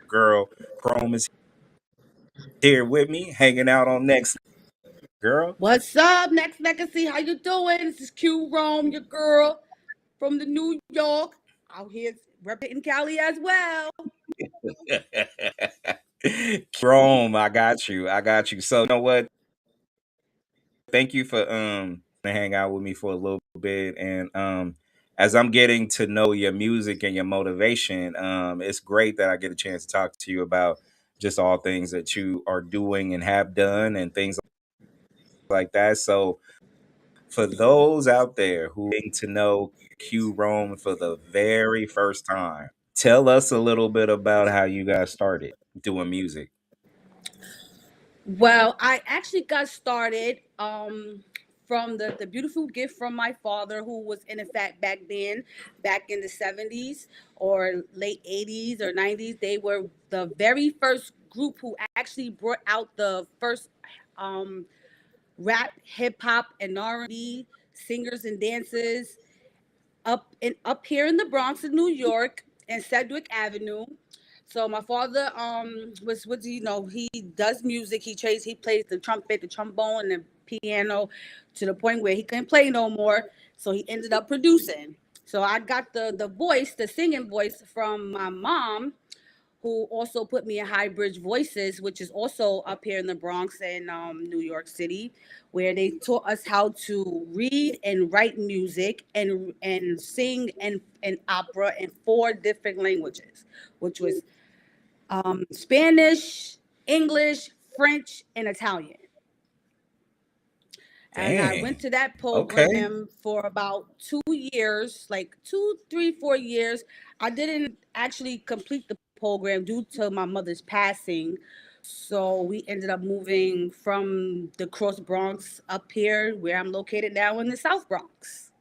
girl QRome is here with me, hanging out on next girl. What's up, Nexxlegacy? How you doing? This is QRome, your girl from the New York. Out here representing Cali as well. QRome, I got you. I got you. So you know what? Thank you for to hang out with me for a little bit. And as I'm getting to know your music and your motivation, it's great that I get a chance to talk to you about just all things that you are doing and have done and things like that. So for those out there who getting to know Q Rome for the very first time, tell us a little bit about how you guys started doing music. Well, I actually got started from the beautiful gift from my father, who was in effect back then, back in the 70s or late 80s or 90s. They were the very first group who actually brought out the first um, rap, hip hop, and R&B singers and dancers up here in the Bronx in New York and Sedgwick Avenue. So my father was he does music. He plays the trumpet, the trombone, and the piano to the point where he couldn't play no more. So he ended up producing. So I got the voice, the singing voice from my mom, who also put me in High Bridge Voices, which is also up here in the Bronx and New York City, where they taught us how to read and write music and sing and opera in four different languages, which was Spanish, English, French, and Italian. And I Dang. went to that Okay. program for about 2 years, like 2, 3, 4 years. I didn't actually complete the program due to my mother's passing. So we ended up moving from the Cross Bronx up here, where I'm located now in the South Bronx.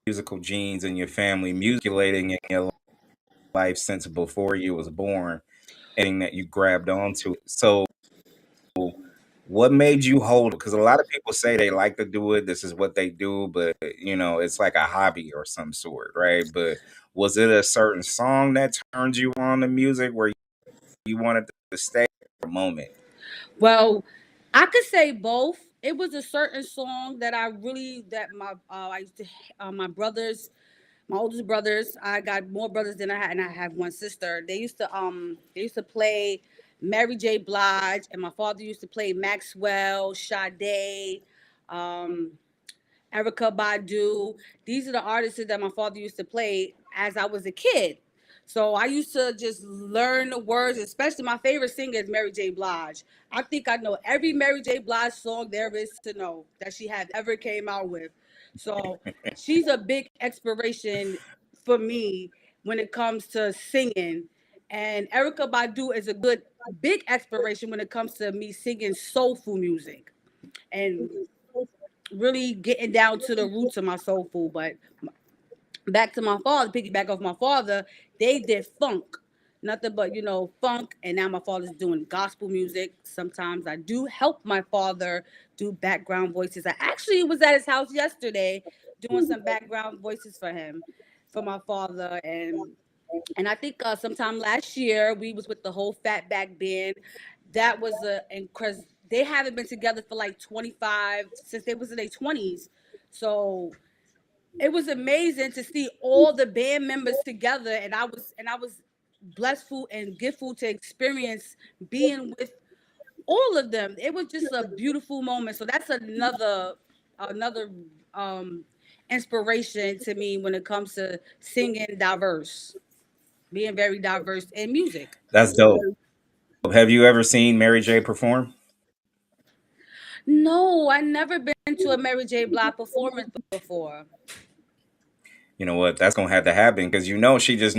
Musical genes in your family, musiculating in your life since before you was born, and that you grabbed onto it. So what made you hold it? Because a lot of people say they like to do it. This is what they do, but it's like a hobby or some sort, right? But was it a certain song that turned you on to music where you wanted to stay for a moment? Well, I could say both. It was a certain song that my I used to my brothers, my oldest brothers. I got more brothers than I had, and I have one sister. They used to play Mary J. Blige, and my father used to play Maxwell, Sade, um, Erica Badu. These are the artists that my father used to play as I was a kid. So I used to just learn the words, especially my favorite singer is Mary J. Blige. I think I know every Mary J. Blige song there is to know that she has ever came out with. So she's a big inspiration for me when it comes to singing. And Erica Badu is a good big inspiration when it comes to me singing soulful music and really getting down to the roots of my soulful. But back to my father, piggyback off my father, they did funk. Nothing but, funk. And now my father's doing gospel music. Sometimes I do help my father do background voices. I actually was at his house yesterday doing some background voices for him, for my father. And I think sometime last year we was with the whole Fatback band. That was because they haven't been together for like 25 since they was in their 20s. So it was amazing to see all the band members together, and I was blessful and grateful to experience being with all of them. It was just a beautiful moment. So that's another um inspiration to me when it comes to singing diverse, being very diverse in music. That's dope. Have you ever seen Mary J perform? No, I never been to a Mary J. Blige performance before. You know what? That's gonna have to happen because she just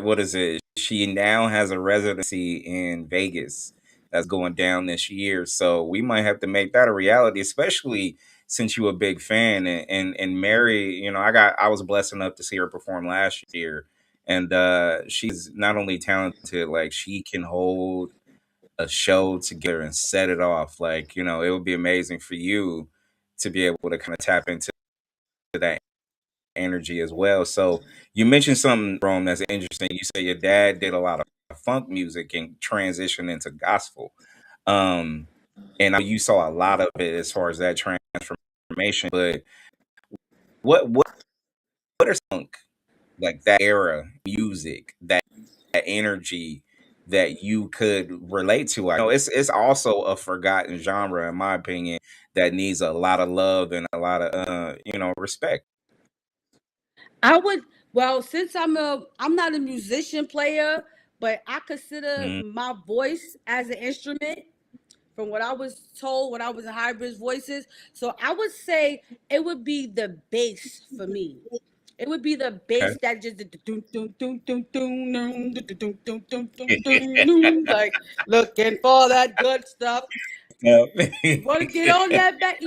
what is it? She now has a residency in Vegas that's going down this year. So we might have to make that a reality, especially since you're a big fan. And Mary, I was blessed enough to see her perform last year. And she's not only talented, like she can hold a show together and set it off. Like, it would be amazing for you to be able to kind of tap into that energy as well. So You mentioned something, Rome, that's interesting. You say your dad did a lot of funk music and transition into gospel. Um, and I know you saw a lot of it as far as that transformation. But what what what are funk, like that era music, that energy that you could relate to? I know it's also a forgotten genre, in my opinion, that needs a lot of love and a lot of respect. I would, well, since I'm not a musician player, but I consider Mm, my voice as an instrument from what I was told when I was in hybrid voices. So I would say it would be the bass for me. It would be the okay. bass that just doom doom doom doom doom doom doom doom doom doom doom doom, like looking for that good stuff. Yep. You want to get on that back,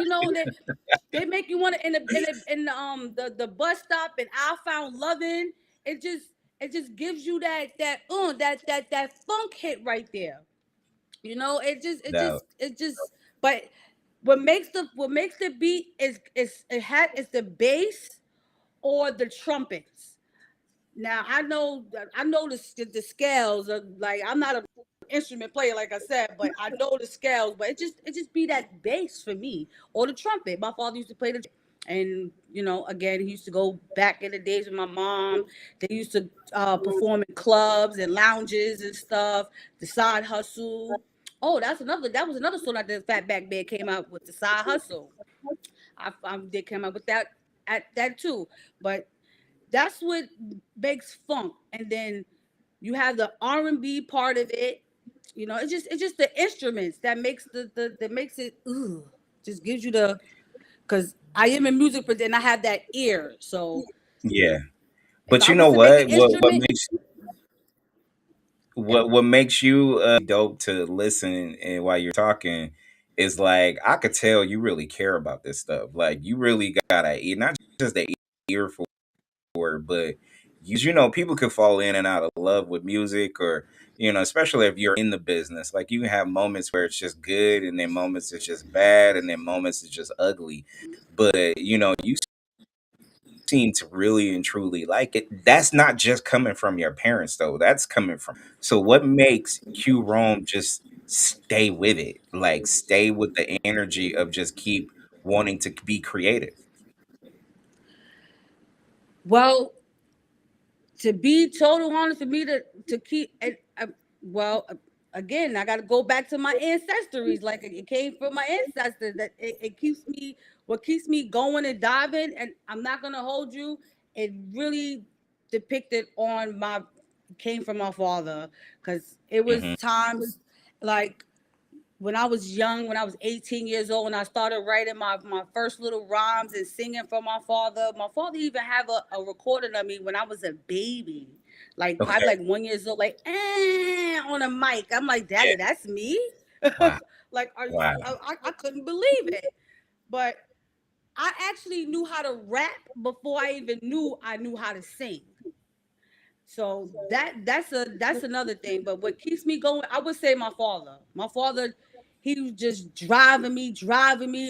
they make you want to in the bus stop and I found loving. It just it just gives you that funk hit right there. No. It just but what makes the beat is the bass or the trumpets. Now I know the scales are like I'm not an instrument player like I said, but I know the scales. But it just be that bass for me or the trumpet. My father used to play the and again he used to go back in the days with my mom. They used to perform in clubs and lounges and stuff. The side hustle. Oh, that was another song that the Fatback Band came out with, the side hustle. They came out with that at that too. But that's what makes funk, and then you have the R&B part of it. It's just the instruments that makes the that makes it just gives you the because I am in music, but then I have that ear. So Yeah. if But I you know was to make an what? instrument, What makes you dope to listen and while you're talking is like I could tell you really care about this stuff. Like you really got a ear, not just the ear for it, but people could fall in and out of love with music, or especially if you're in the business. Like you can have moments where it's just good, and then moments it's just bad, and then moments it's just ugly. But you seem to really and truly like it. That's not just coming from your parents, though. That's coming from. So, what makes Q Rome just stay with it? Like, stay with the energy of just keep wanting to be creative. well, to be total honest, for me to keep it, well, again, I got to go back to my ancestries. Like it came from my ancestors. That it keeps me. What keeps me going and diving. And I'm not gonna hold you. It really depicted on my came from my father because it was Hmm. times like when I was young, when I was 18 years old, and I started writing my first little rhymes and singing for my father. My father even have a recording of me when I was a baby, like probably Okay. like 1 years old, like on a mic. I'm like, Yeah. Daddy, that's me. Wow. Like, are you? Wow. I couldn't believe it, but I actually knew how to rap before I even knew I knew how to sing. So that's another thing. But what keeps me going, I would say my father. My father, he was just driving me.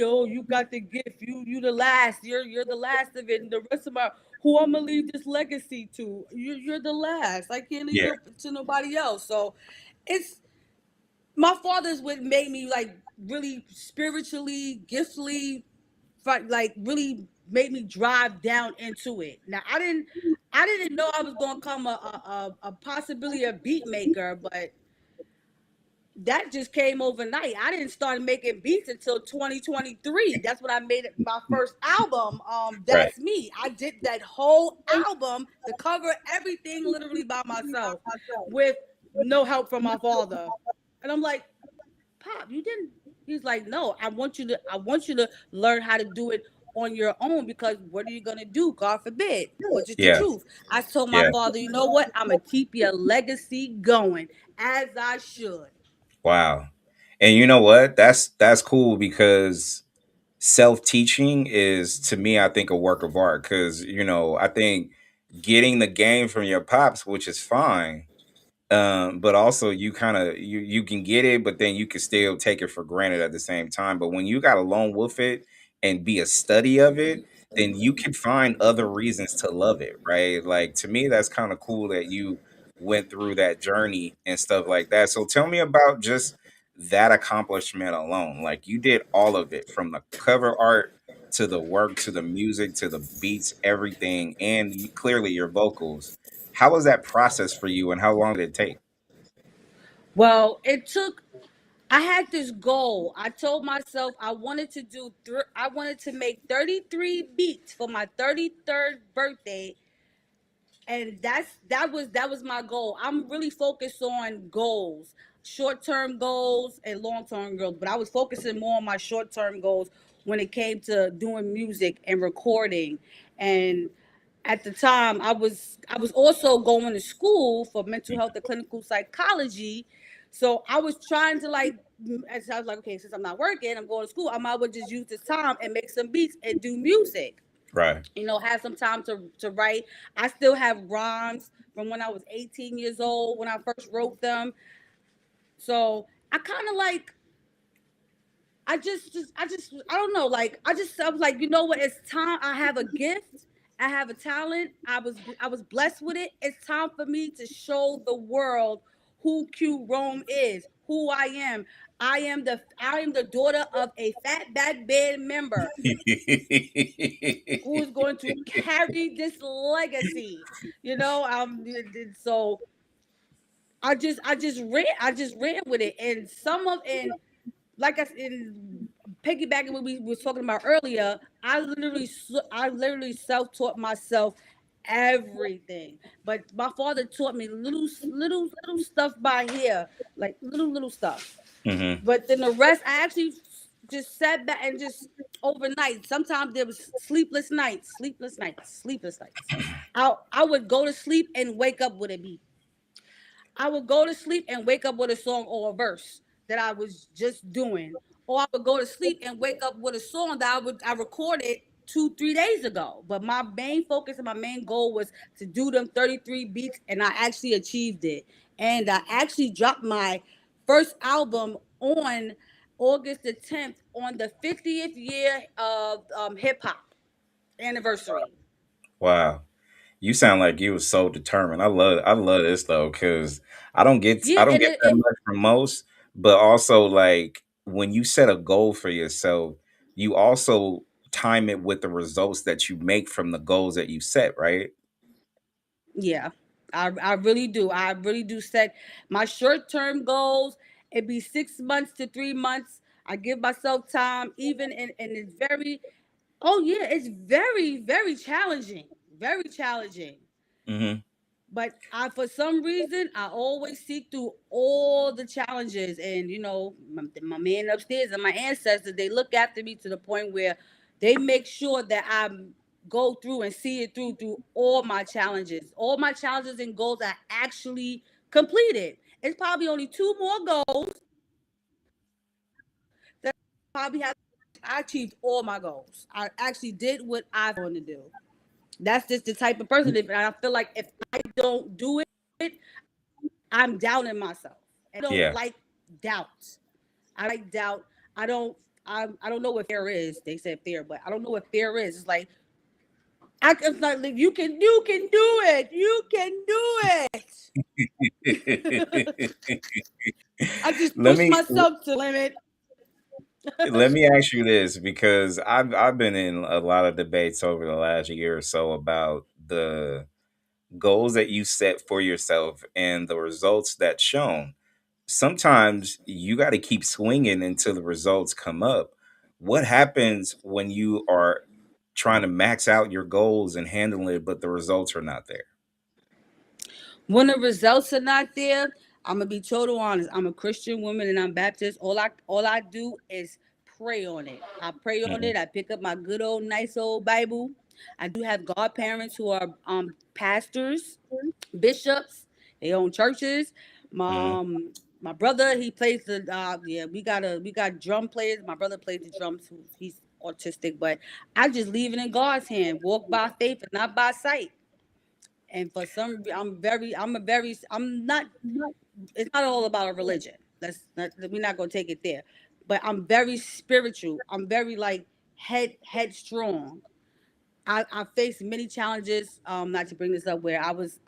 Oh, you got the gift. You the last. You're the last of it. And the rest of my who I'm gonna leave this legacy to. You're the last. I can't leave Yeah. it to nobody else. So it's my father's what made me like really spiritually, giftly, like really made me drive down into it. Now I didn't know I was gonna come a possibility a beat maker, but that just came overnight. I didn't start making beats until 2023. That's when I made my first album. Right. That's me. I did that whole album, the cover, everything, literally by myself, with no help from my father. And I'm like, Pop, you didn't. He's like, no, I want you to learn how to do it on your own because what are you gonna do? God forbid, which is the Yeah. truth. I told my Yeah. father, you know what? I'm gonna keep your legacy going as I should. Wow. And you know what? That's cool because self-teaching is, to me, I think, a work of art. Because I think getting the game from your pops, which is fine, but also you kind of you can get it, but then you can still take it for granted at the same time. But when you got to alone with it and be a study of it, then you can find other reasons to love it, right? Like to me, that's kind of cool that you went through that journey and stuff like that. So tell me about just that accomplishment alone. Like you did all of it from the cover art to the work to the music to the beats, everything, and clearly your vocals. How was that process for you and how long did it take? Well, it took. I had this goal. I told myself I wanted to I wanted to make 33 beats for my 33rd birthday, and that was my goal. I'm really focused on goals, short-term goals and long-term goals, but I was focusing more on my short-term goals when it came to doing music and recording. And at the time, I was also going to school for mental health and clinical psychology. So I was trying to like, as I was like, okay, since I'm not working, I'm going to school, I might as well just use this time and make some beats and do music. Right. Have some time to write. I still have rhymes from when I was 18 years old when I first wrote them. So I kind of like, I don't know, like I was like, you know what? It's time. I have a gift. I have a talent. I was blessed with it. It's time for me to show the world who Q Rome is, who I am. I am the daughter of a fatback band member who is going to carry this legacy. So I just ran with it, and some of and like I said, in piggybacking what we was talking about earlier, I literally self-taught myself everything. But my father taught me little stuff by here, like little stuff. Hmm. But then the rest, I actually just sat back and just overnight. Sometimes there was sleepless nights. I would go to sleep and wake up with a beat. I would go to sleep and wake up with a song or a verse that I was just doing, or I would go to sleep and wake up with a song that I recorded 2 3 days ago. But my main focus and my main goal was to do them 33 beats, and I actually achieved it. And I actually dropped my first album on August the 10th on the 50th year of hip hop anniversary. Wow. You sound like you was so determined. I love this though, because Yeah, I don't and get it, that it much from most, but also like when you set a goal for yourself, you also time it with the results that you make from the goals that you set, right? Yeah, I really do. I really do set my short term goals. It be 6 months to 3 months. I give myself time, even and it's very. Oh yeah, it's very challenging. Very challenging. Hmm. But for some reason, I always see through all the challenges. And my man upstairs and my ancestors, they look after me to the point where they make sure that I go through and see it through all my challenges and goals I actually completed. It's probably only two more goals that I probably have. I achieved all my goals. I actually did what I wanted to do. That's just the type of person. And I feel like if I don't do it, I'm doubting myself. And I don't Yeah. like doubt. I like doubt. I don't. I don't know what fear is. They said fear, but I don't know what fear is. It's like it's like you can do it. You can do it. I just let push me myself to the limit. let me ask you this because I've been in a lot of debates over the last year or so about the goals that you set for yourself and the results that's shown. Sometimes you got to keep swinging until the results come up. What happens when you are trying to max out your goals and handle it, but the results are not there? When the results are not there, I'm gonna be total honest. I'm a Christian woman and I'm Baptist. All I do is pray on it. I pray on Hmm. it. I pick up my good old nice old Bible. I do have godparents who are pastors, bishops. They own churches. Hmm. My brother, he plays the yeah, we got drum players. My brother plays the drums. He's autistic, but I just leave it in God's hand. Walk by faith and not by sight. And for some, I'm not. It's not all about a religion. We're not gonna take it there. But I'm very spiritual. I'm very like headstrong. I faced many challenges. Not to bring this up, where I was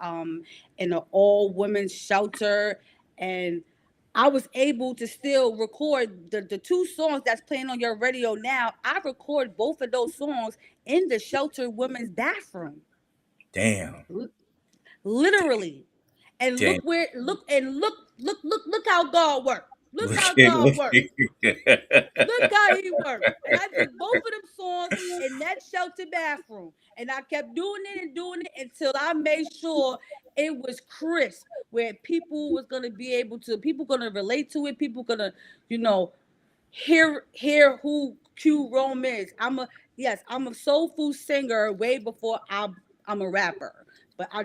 in an all women's shelter, and I was able to still record the two songs that's playing on your radio now. I record both of those songs in the shelter women's bathroom, Damn. L- literally. And Damn. look where look how God worked. Look Look how at God worked. Look how he worked. And I did both of them songs in that shelter bathroom. And I kept doing it until I made sure it was crisp, where people was gonna be able to, people gonna relate to it, people gonna, you know, hear who QRome is. I'm a soulful singer way before I'm a rapper. But I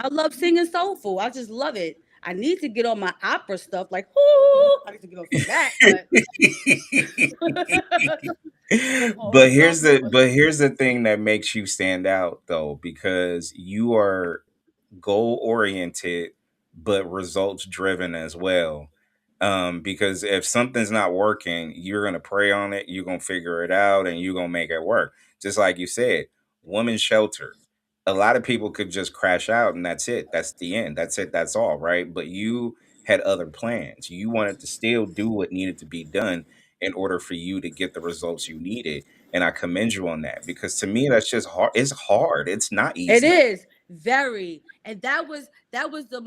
love singing soulful. I just love it. I need to get on my opera stuff, like, whoo, I need to get on some of that, but some But love here's opera. the thing that makes you stand out though, because you are goal oriented but results driven as well. Because if something's not working, you're gonna pray on it, you're gonna figure it out, and you're gonna make it work. Just like you said, women's shelter. A lot of people could just crash out and that's it. That's the end. That's it. That's all, right? But you had other plans. You wanted to still do what needed to be done in order for you to get the results you needed. And I commend you on that, because to me that's just hard. It's hard. It's not It easy. is very, and that was the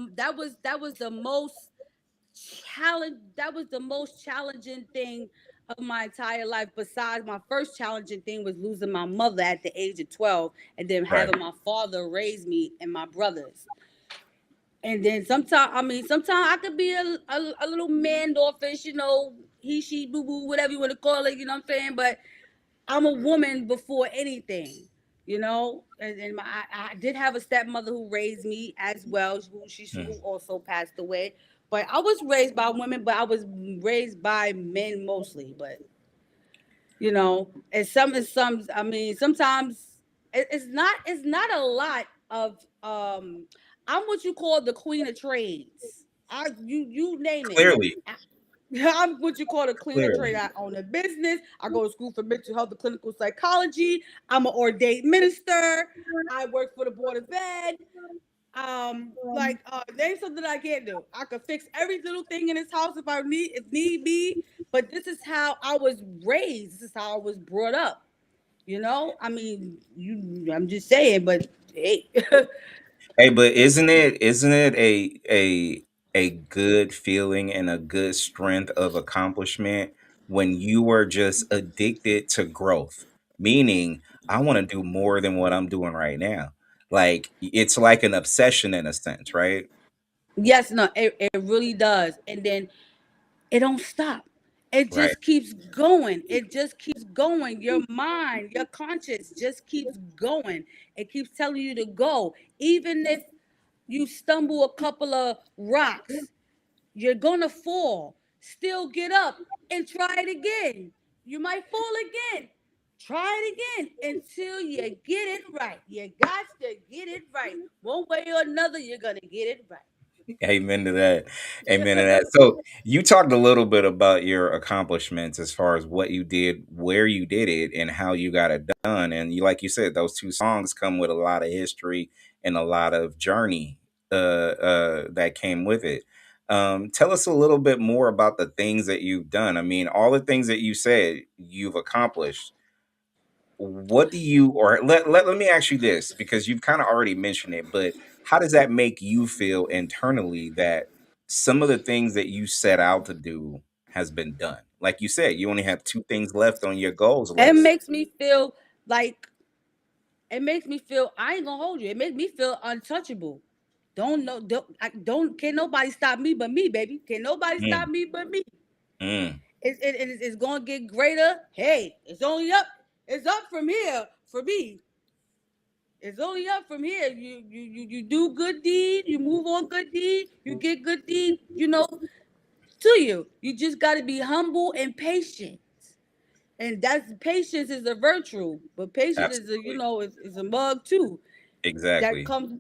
most challenging thing of my entire life. Besides, my first challenging thing was losing my mother at the age of 12, and then Right. having my father raise me and my brothers. And then sometimes I could be a little mandorfish, he, she, boo boo, whatever you want to call it, you know what I'm saying? But I'm a woman before anything, and I did have a stepmother who raised me as well, who Hmm. also passed away. But I was raised by women, but I was raised by men mostly. But I mean, sometimes it's not a lot of. I'm what you call the queen of trades. You name it. Clearly. I'm what you call a queen of trade. Clearly. I own a business. I go to school for mental health and clinical psychology. I'm an ordained minister. I work for the board of ed. Name something I can't do. I could fix every little thing in this house if need be. But this is how I was raised. This is how I was brought up. I mean, I'm just saying, but hey, Hey, but isn't it a good feeling and a good strength of accomplishment when you are just addicted to growth? Meaning, I want to do more than what I'm doing right now. Like it's like an obsession in a sense, right? yes, no, it really does. And then it don't stop. It Right. just keeps going. It just keeps going. Your mind, your conscience just keeps going. It keeps telling you to go. Even if you stumble a couple of rocks, you're gonna fall. Still get up and try it again. You might fall again. Try it again until you get it right. You got to get it right. One way or another, you're gonna get it Amen to that. Amen to right. that. So you talked a little bit about your accomplishments as far as what you did, where you did it, and how you got it done. And you, like you said, those two songs come with a lot of history and a lot of journey that came with it. Tell us a little bit more about the things that you've done. I mean, all the things that you said you've accomplished. What do you, or let me ask you this, because you've kind of already mentioned it, but how does that make you feel internally that some of the things that you set out to do has been done? Like you said, you only have two things left on your goals It list. makes me feel like it makes me feel I ain't gonna hold you. It makes me feel untouchable. Don't Can't nobody stop me but me, baby. Can nobody stop Mm, me but me? mm. It's gonna get greater. Hey, it's only up. It's up from here for me. It's only up from here. You do good deed. You move on good deed. You get good deed. To you. You just got to be humble and patient. And that's patience is a virtue, but patience is a Absolutely. is a mug too. That Exactly. comes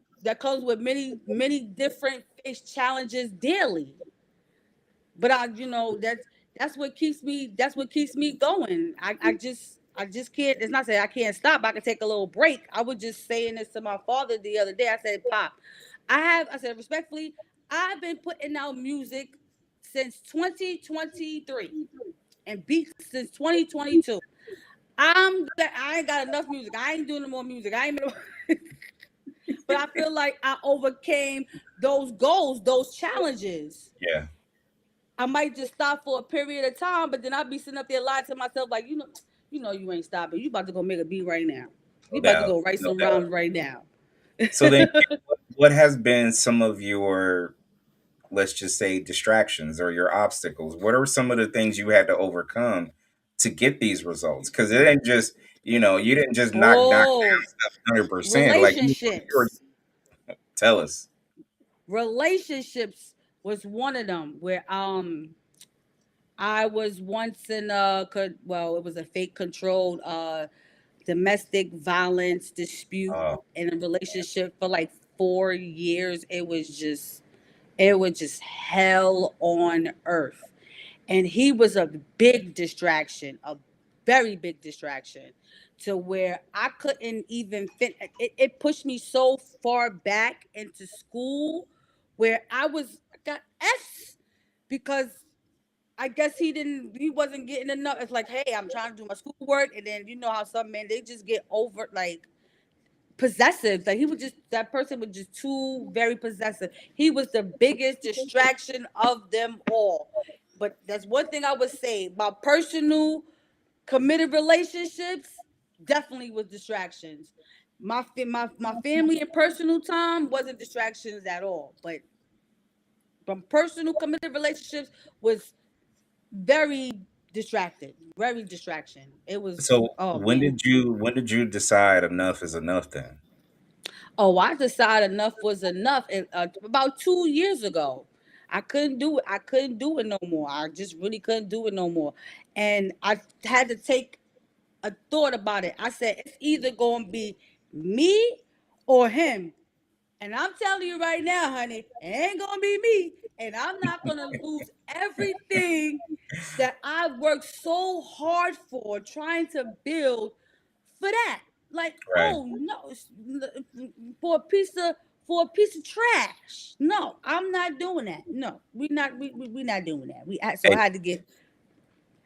with many different face challenges daily. But that's what keeps me going. I just I just can't. It's not saying I can't stop. I can take a little break. I was just saying this to my father the other day. I said, "Pop, I have." I said respectfully, I've been putting out music since 2023 and beats since 2022. I ain't got enough music. I ain't doing no more music. I ain't. But I feel like I overcame those goals, those challenges. Yeah, I might just stop for a period of time, but then I'll be sitting up there lying to myself, like, you ain't stopping. You about to go make a beat right now. no You about to doubt, go write no some doubt. rhymes right now. So then, what has been some of your, let's just say, distractions or your obstacles? What are some of the things you had to overcome to get these results? Because it ain't just, you didn't just knock Oh, down stuff 100%. Like you were, relationships. tell us. Relationships was one of them where I was once in a well, it was a fake controlled domestic violence dispute Oh, in a relationship for like 4 years. It was just hell on earth. And he was a big distraction, a very big distraction, to where I couldn't even fit. It pushed me so far back into school where I got S because I guess he wasn't getting enough. It's like, hey, I'm trying to do my schoolwork, and then you know how some men they just get over like possessive. Like that person was just too very possessive. He was the biggest distraction of them all. But that's one thing I would say. My personal committed relationships definitely was distractions. My family and personal time wasn't distractions at all. But from personal committed relationships was very distracted. Very distraction. It was so oh man. when did you decide enough is enough then? Oh, I decided enough was enough about 2 years ago. I couldn't do it. I couldn't do it no more. I just really couldn't do it no more. And I had to take a thought about it. I said, it's either going to be me or him. And I'm telling you right now, honey, it ain't going to be me. And I'm not going to lose everything that I've worked so hard for trying to build for that. Like, Right. oh no, for a piece of for a piece of trash. No, I'm not doing that. No, we not doing that. So I had to get.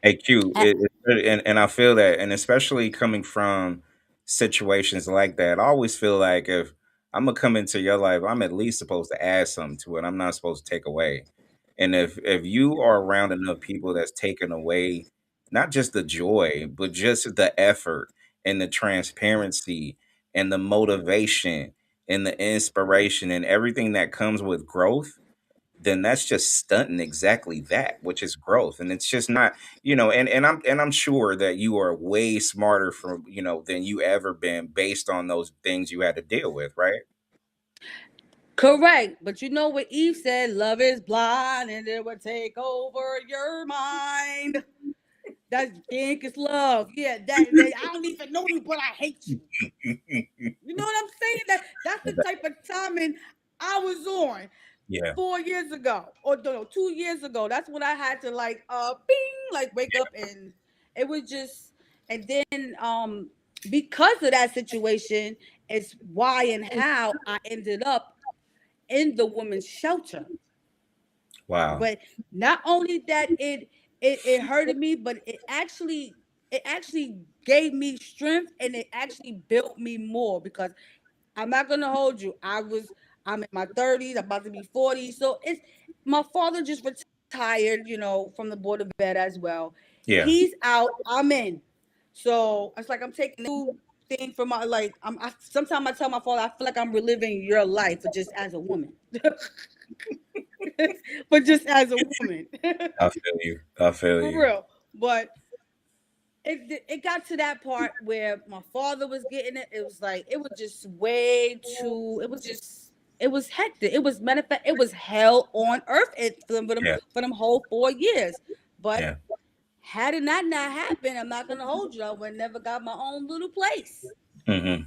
Hey Q, and I feel that, and especially coming from situations like that, I always feel like if I'm gonna come into your life, I'm at least supposed to add something to it. I'm not supposed to take away. And if you are around enough people that's taken away, not just the joy, but just the effort and the transparency and the motivation and the inspiration and everything that comes with growth, then that's just stunting exactly that, which is growth. And it's just not, and I'm sure that you are way smarter from, than you ever been based on those things you had to deal with, right? Correct, but you know what Eve said: love is blind, and it will take over your mind. That's think it's love. Yeah, that I don't even know you, but I hate you. You know what I'm saying? That's the type of timing I was on. Yeah. 4 years ago, or no, 2 years ago. That's when I had to like bing, like wake up, and it was just and then because of that situation is why and how I ended up in the women's shelter. Wow. But not only that it hurted me, but it actually gave me strength, and it actually built me more because I'm not gonna hold you. I'm in my 30s, I'm about to be 40. So it's my father just retired, from the board of ed as well. Yeah. He's out, I'm in. So it's like I'm taking a new thing for my like sometimes I tell my father I feel like I'm reliving your life, but just as a woman. But just as a woman. I feel you. I feel For you. real. But it got to that part where my father was getting it. It was like it was just way too. It was hectic. It was manifest. It was hell on earth Yeah. for them whole 4 years. But Yeah. had it not happened, I'm not gonna hold you. I would never got my own little place. Hmm.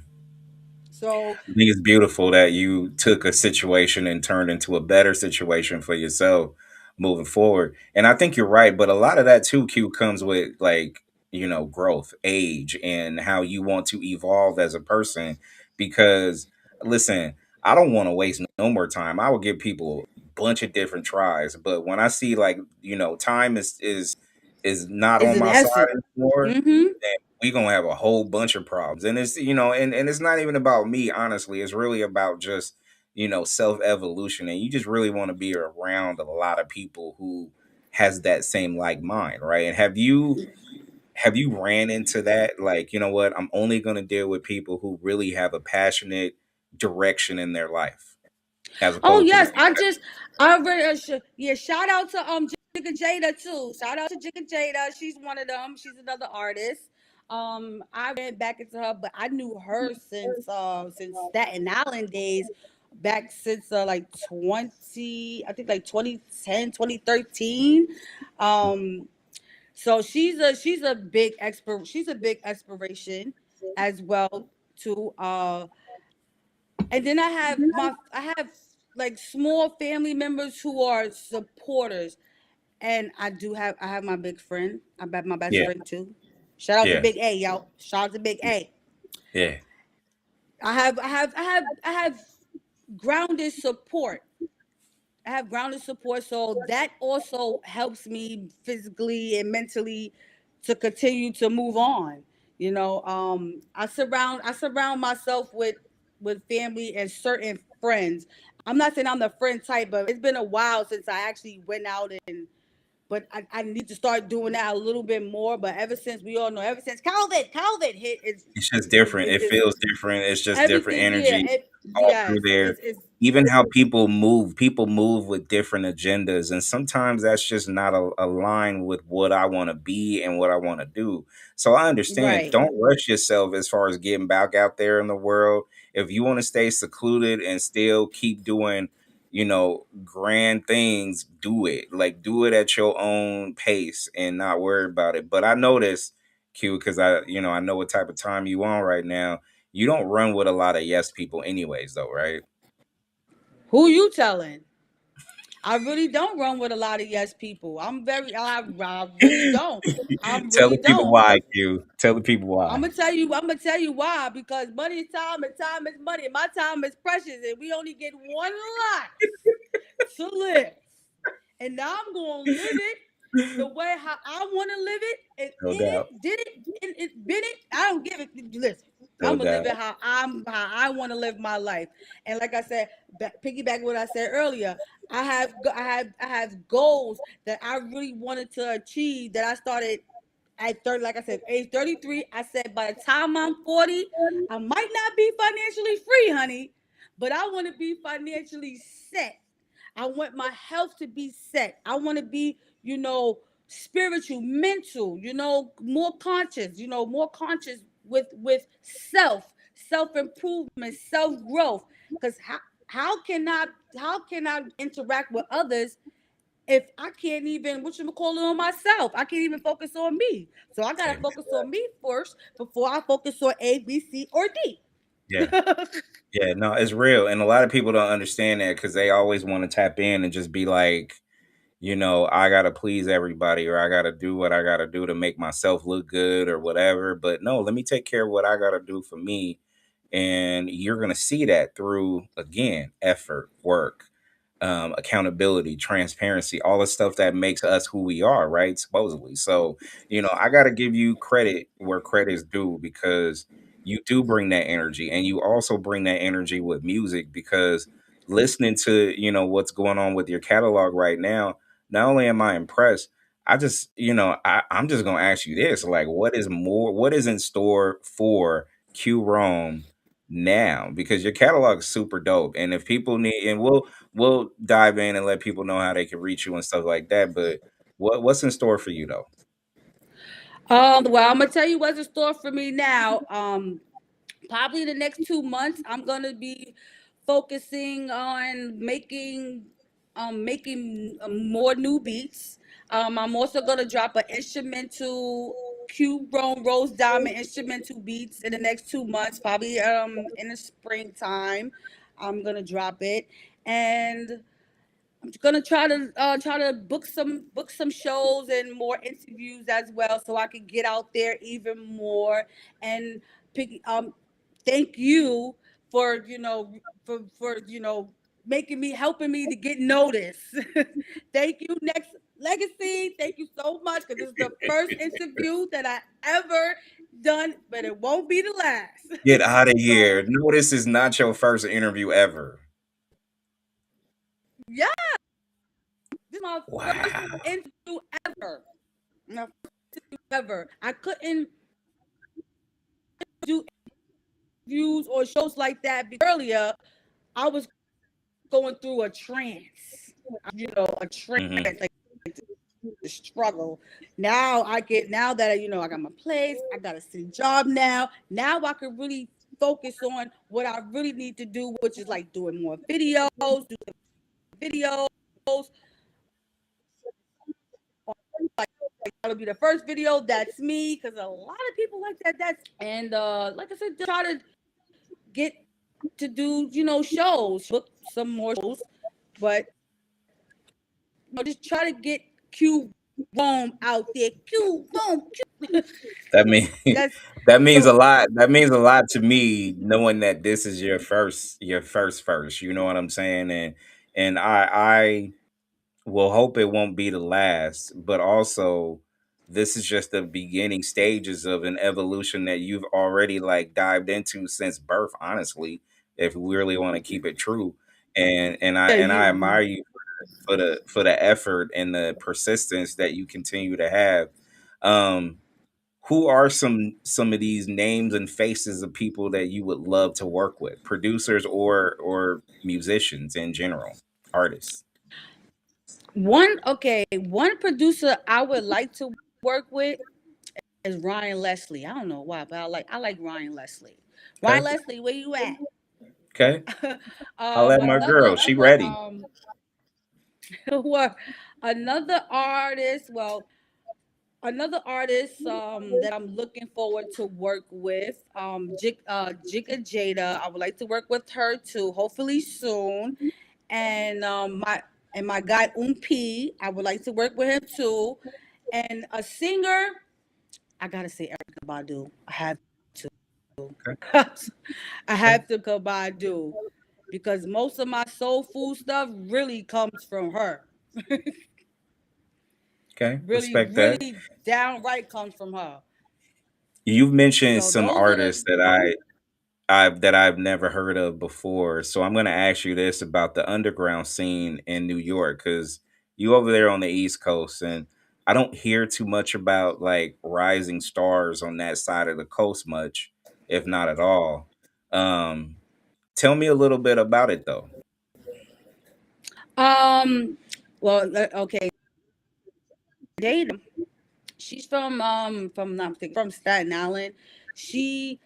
So I think it's beautiful that you took a situation and turned into a better situation for yourself moving forward. And I think you're right, but a lot of that too, Q, comes with like, growth, age, and how you want to evolve as a person. Because listen, I don't want to waste no more time. I will give people a bunch of different tries, but when I see, like, time is not Is on an my side essence. anymore, Mm-hmm. then we gonna have a whole bunch of problems. And it's and it's not even about me, honestly. It's really about just self evolution, and you just really want to be around a lot of people who has that same like mind, right? And have you ran into that? Like, you know what? I'm only going to deal with people who really have a passionate direction in their life, as Oh opposed to the yes, people that. I really yeah. Shout out to Jigga Jada too. Shout out to Jigga Jada. She's one of them. She's another artist. I ran back into her, but I knew her since Staten Island days, back since like 20, I think like 2010, 2013. Um, so she's a big inspiration as well too. And then I have like small family members who are supporters, and I have my big friend. I have my best Yeah, friend too. Shout out to yeah, Big A, y'all. Shout out to Big A. yeah. I have grounded support. I have grounded support, so that also helps me physically and mentally to continue to move on. I surround myself with family and certain friends. I'm not saying I'm the friend type, but it's been a while since I actually went out but I need to start doing that a little bit more. But ever since we all know, ever since COVID hit, It's just different. it It just feels different. It's just different everything. Yeah, energy all through yes, there. it's Even how people move with different agendas, and sometimes that's just not aligned with what I want to be and what I want to do. So I understand. right. Don't rush yourself as far as getting back out there in the world. If you want to stay secluded and still keep doing, grand things, do it. Like, do it at your own pace and not worry about it. But I noticed, Q, because I know what type of time you on right now. You don't run with a lot of yes people, anyways, though, right? Who you telling? I really don't run with a lot of yes people. I really don't. I Tell really the people don't. why, Q. Tell the people I'm why. gonna tell you. I'm gonna tell you why. Because money is time, and time is money. My time is precious, and we only get one life to live. And now I'm gonna live it the way how I want to live it, and No in doubt. it, did it, in it, been it. I don't give it. Listen, No I'm gonna live doubt. it how I want to live my life. And like I said, piggyback what I said earlier. I have goals that I really wanted to achieve that I started at 30, like I said, age 33. I said by the time I'm 40, I might not be financially free, honey, but I want to be financially set. I want my health to be set. I want to be, spiritual, mental, more conscious with self improvement, self growth. Because how can I interact with others if I can't even what you call it on myself? I can't even focus on me. So I gotta Amen. focus on me first before I focus on A, B, C, or D. Yeah. Yeah. No, it's real. And a lot of people don't understand that because they always want to tap in and just be like, I got to please everybody, or I got to do what I got to do to make myself look good or whatever. But no, let me take care of what I got to do for me. And you're going to see that through, again, effort, work, accountability, transparency, all the stuff that makes us who we are, right? Supposedly. So, I got to give you credit where credit is due, because you do bring that energy, and you also bring that energy with music, because listening to, what's going on with your catalog right now, not only am I impressed, I just, I'm just going to ask you this, like, what is in store for QRome now? Because your catalog is super dope. And if people need, and we'll dive in and let people know how they can reach you and stuff like that. But what's in store for you though? Well, I'm gonna tell you what's in store for me now. Probably the next 2 months, I'm gonna be focusing on making more new beats. I'm also gonna drop an instrumental QRome Rose Diamond instrumental beats in the next 2 months, probably in the springtime. I'm gonna drop it, and I'm gonna try to book some shows and more interviews as well, so I can get out there even more and pick. Thank you for making me helping me to get noticed. Thank you, Next Legacy. Thank you so much because this is the first interview that I ever done, but it won't be the last. Get out of So here. No, this is not your first interview ever. yeah, this is my first Wow. interview ever. My ever. I couldn't do interviews or shows like that because earlier I was going through a trance. A trance, Hmm. like the struggle. Now that I got my place, I got a city job now. Now I can really focus on what I really need to do, which is like doing more videos, videos. That'll be the first video. That's me, because a lot of people like that. And like I said, just try to get to do shows, book some more shows, but just try to get Q Rome out there. Q Rome, Q. That mean That's that means a so. lot. That means a lot to me, knowing that this is your first. You know what I'm saying? And I will hope it won't be the last, but also this is just the beginning stages of an evolution that you've already like dived into since birth, honestly, if we really want to keep it true. And I You. admire you for the effort and the persistence that you continue to have. Um who are some of these names and faces of people that you would love to work with, producers or musicians in general, artists? One producer I would like to work with is Ryan Leslie. I don't know why, but I like Ryan Leslie. Ryan Okay. Leslie, where you at? Okay. I'll let my girl. She ready. What another artist? Well, another artist that I'm looking forward to work with, Jika Jada. I would like to work with her too, hopefully soon. And my guy Ump, I would like to work with him too. And a singer, I gotta say Erica Badu. I have to. Okay. I Okay. have to go Badu because most of my soul food stuff really comes from her. Okay. Really, Respect that. really downright comes from her. You've mentioned So some those are artists the. that I've never heard of before. So I'm going to ask you this about the underground scene in New York, cuz you over there on the East Coast, and I don't hear too much about like rising stars on that side of the coast much, if not at all. Um Tell me a little bit about it though. Um, well, okay, Jada. She's from not thinking, from Staten Island. She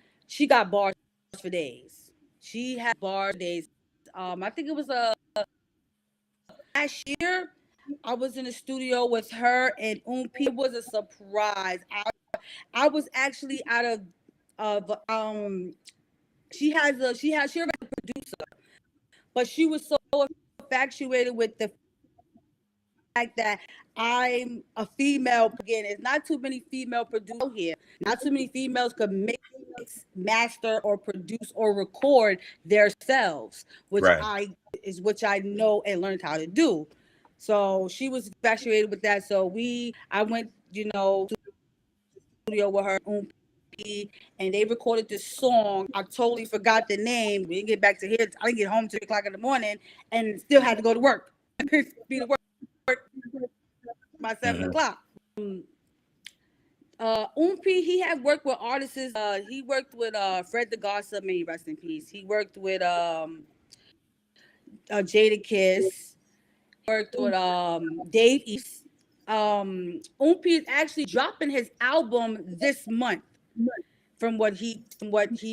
got bars for days. She had bars for days. I think it was last year. I was in the studio with her and Ump. It was a surprise. I was actually out of she already a producer, but she was so infatuated with the fact that I'm a female. Again, it's not too many female producers out here. Not too many females could mix, master, or produce or record themselves, Right. which I know and learned how to do. So she was infatuated with that. So I went, studio with her, and they recorded this song. I totally forgot the name. We didn't get back to here. I didn't get home till 3 o'clock in the morning, and still had to go to work. Be to work by 7 o'clock. Umpi, he had worked with artists. He worked with Fred the Godson, may he rest in peace. He worked with Jada Kiss. Worked with Dave East. Umpi is actually dropping his album this month. From what he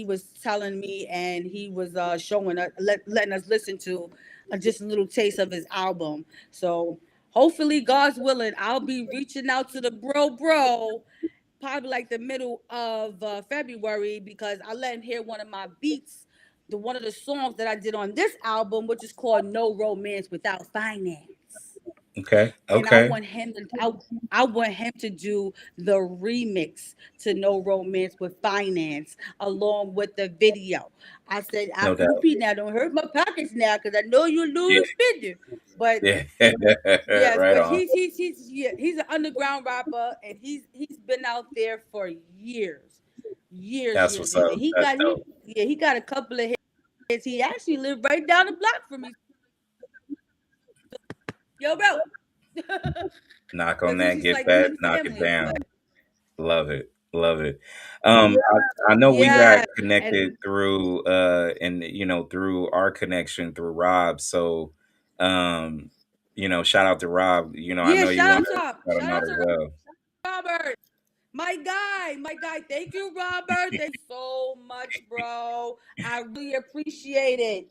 was telling me, and he was showing us, letting us listen to just a little taste of his album. So hopefully, God's willing, I'll be reaching out to the bro probably like the middle of February, because I let him hear one of my beats, one of the songs that I did on this album, which is called No Romance Without Finance. Okay. and I Okay. want him to I want him to do the remix to No Romance with Finance along with the video. I said, I No doubt. repeat now, don't hurt my pockets now because I know you're Yeah. Louis spending. But Yeah. yes, Right but on. he's an underground rapper and he's been out there for years, That's years, what's and up. That's dope. he got a couple of hits. He actually lived right down the block from me. Yo, bro. Knock on Because that. he's Get like that. kin Knock it family. down. But Love it. Love it. I know we got yeah, connected and through and through our connection through Rob. So um, shout out to Rob. I yeah, know you shout want out to to Rob. shout him Shout out out as to well. Robert. My guy. Thank you, Robert. Thank you so much, bro. I really appreciate it.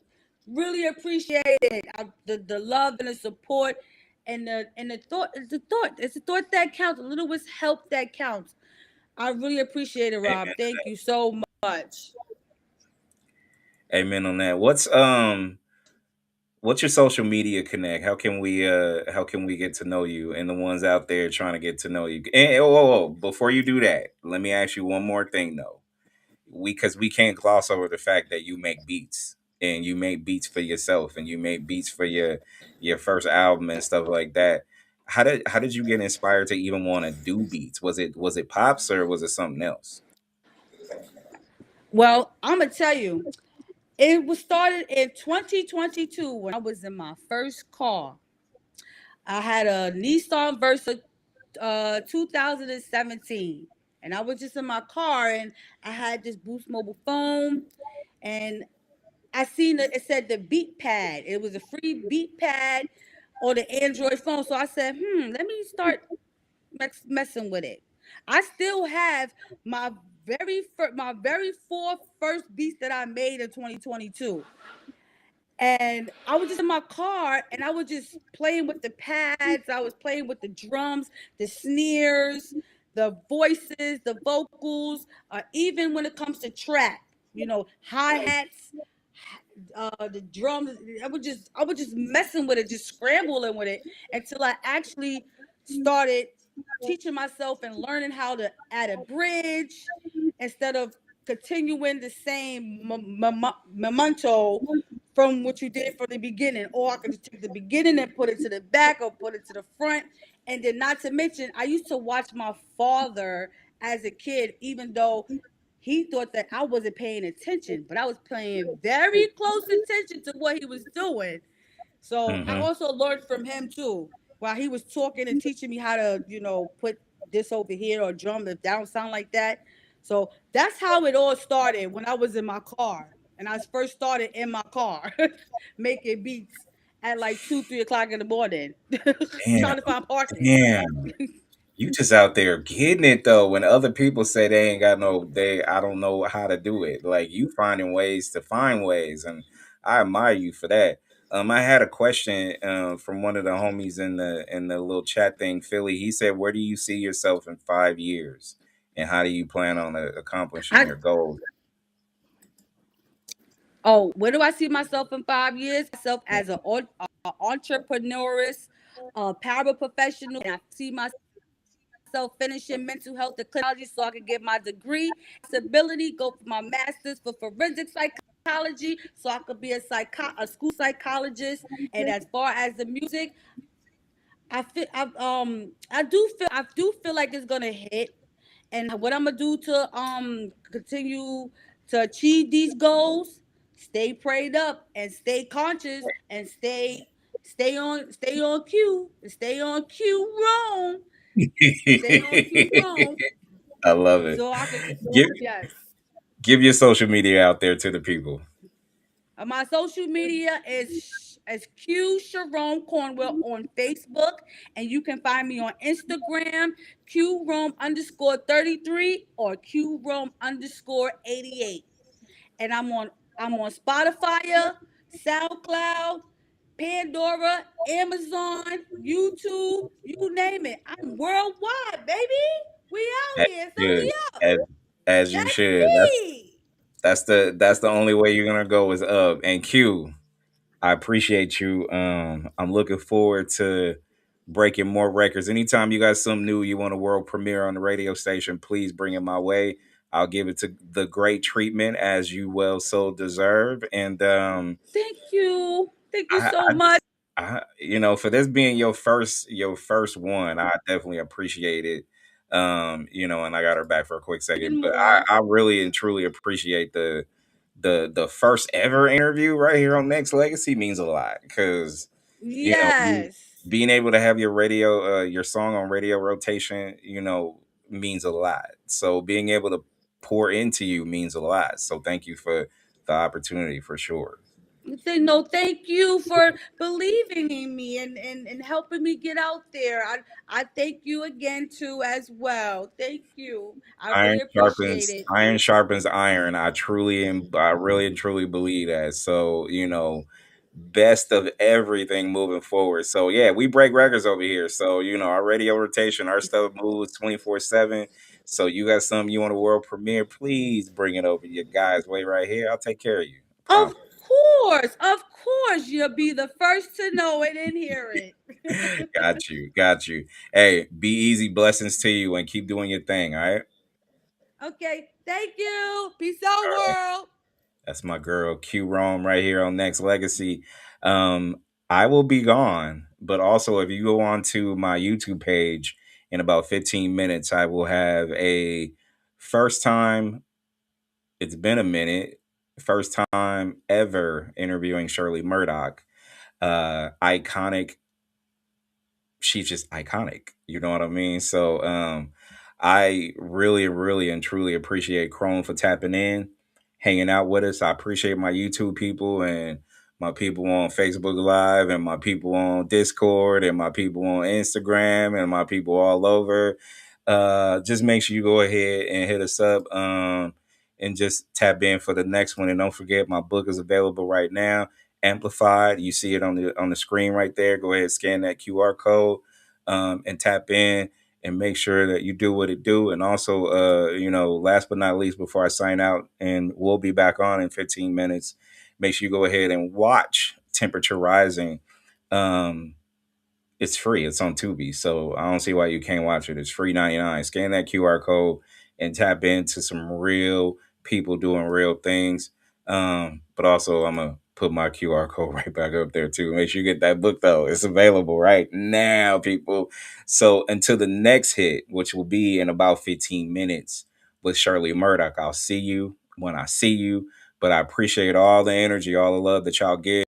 Really appreciate it. The love and the support and the thought. It's the thought. It's the thought that counts. A little bit help that counts. I really appreciate it, Rob. Amen. Thank you so much. Amen on that. What's your social media connect? How can we get to know you and the ones out there trying to get to know you? And before you do that, let me ask you one more thing though. Because we can't gloss over the fact that you make beats and you make beats for yourself and you make beats for your first album and stuff like that. How did you get inspired to even want to do beats? Was it pops or was it something else? Well, I'm gonna tell you, it was started in 2022 when I was in my first car. I had a Nissan Versa 2017. And I was just in my car and I had this Boost mobile phone and I seen it said the beat pad. It was a free beat pad on the Android phone. So I said, let me start messing with it. I still have my very fourth first beats that I made in 2022. And I was just in my car and I was just playing with the pads. I was playing with the drums, the snares, the voices, the vocals, even when it comes to trap, hi hats, the drums. I was just messing with it, just scrambling with it until I actually started teaching myself and learning how to add a bridge instead of continuing the same memento from what you did from the beginning. Or I could just take the beginning and put it to the back or put it to the front. And then, not to mention, I used to watch my father as a kid, even though he thought that I wasn't paying attention, but I was paying very close attention to what he was doing. So I Hmm. also learned from him too. While he was talking and teaching me how to, put this over here or drum if that don't sound like that. So that's how it all started when I was in my car. And I first started in my car making beats at like 2, 3 o'clock in the morning, Damn, trying to find parking. damn. You just out there getting it though. When other people say they ain't got no, I don't know how to do it. Like you finding ways to find ways, and I admire you for that. I had a question from one of the homies in the little chat thing, Philly. He said, "Where do you see yourself in 5 years, and how do you plan on accomplishing I your goals?" Oh, where do I see myself in 5 years? Myself as an entrepreneurist, a paraprofessional, and I see myself finishing mental health and clinology so I can get my degree. Ability, go for my master's for forensic psychology so I could be a school psychologist. And as far as the music, I do feel like it's gonna hit. And what I'm gonna do to continue to achieve these goals, stay prayed up and stay conscious and stay on cue, stay on cue Rome, stay on cue Rome. I love it. So I could, Give yes. give your social media out there to the people. My social media is Q Sharon Cornwell on Facebook, and you can find me on Instagram, QRome_33 or QRome_88. And I'm on Spotify, SoundCloud, Pandora, Amazon, YouTube, you name it. I'm worldwide, baby. We out As here, so you we should. up. As you That's should. me. That's the only way you're gonna go is up. And Q, I appreciate you. I'm looking forward to breaking more records. Anytime you got something new you want a world premiere on the radio station, please bring it my way. I'll give it to the great treatment as you well so deserve. And Thank you. Thank you I, so much. for this being your first one, I definitely appreciate it. And I got her back for a quick second, And but more. I really and truly appreciate the first ever interview right here on Next Legacy means a lot because you Yes. being able to have your song on radio rotation, means a lot. So being able to pour into you means a lot. So thank you for the opportunity for sure. Say no, thank you for believing in me and helping me get out there. I thank you again too as well. Thank you. I Iron really appreciate sharpens it. iron sharpens iron. I really and truly believe that. So, best of everything moving forward. So yeah, we break records over here. So, our radio rotation, our stuff moves 24/7. So you got something you want a world premiere, please bring it over your guys way right here. I'll take care of you. I promise. Of course, you'll be the first to know it and hear it. Got you. Got you. Hey, be easy. Blessings to you and keep doing your thing. All right. Okay, thank you. Peace out, All right. world. That's my girl QRome right here on Next Legacy. Um, I will be gone, but also if you go on to my YouTube page in about 15 minutes, I will have a first time, it's been a minute, first time ever interviewing Shirley Murdoch. Iconic, she's just iconic. You know what I mean? So I really, really and truly appreciate Chrome for tapping in, hanging out with us. I appreciate my YouTube people and my people on Facebook Live and my people on Discord and my people on Instagram and my people all over. Just make sure you go ahead and hit us up and just tap in for the next one. And don't forget, my book is available right now, amplified. You see it on the screen right there. Go ahead, scan that QR code and tap in and make sure that you do what it do. And also, last but not least, before I sign out, and we'll be back on in 15 minutes. Make sure you go ahead and watch Temperature Rising. Um, it's free. It's on Tubi, so I don't see why you can't watch it. It's free 99. Scan that QR code and tap into some real people doing real things. But also, I'm gonna put my QR code right back up there too. Make sure you get that book though. It's available right now, people. So until the next hit, which will be in about 15 minutes with Shirley Murdoch, I'll see you when I see you. But I appreciate all the energy, all the love that y'all give.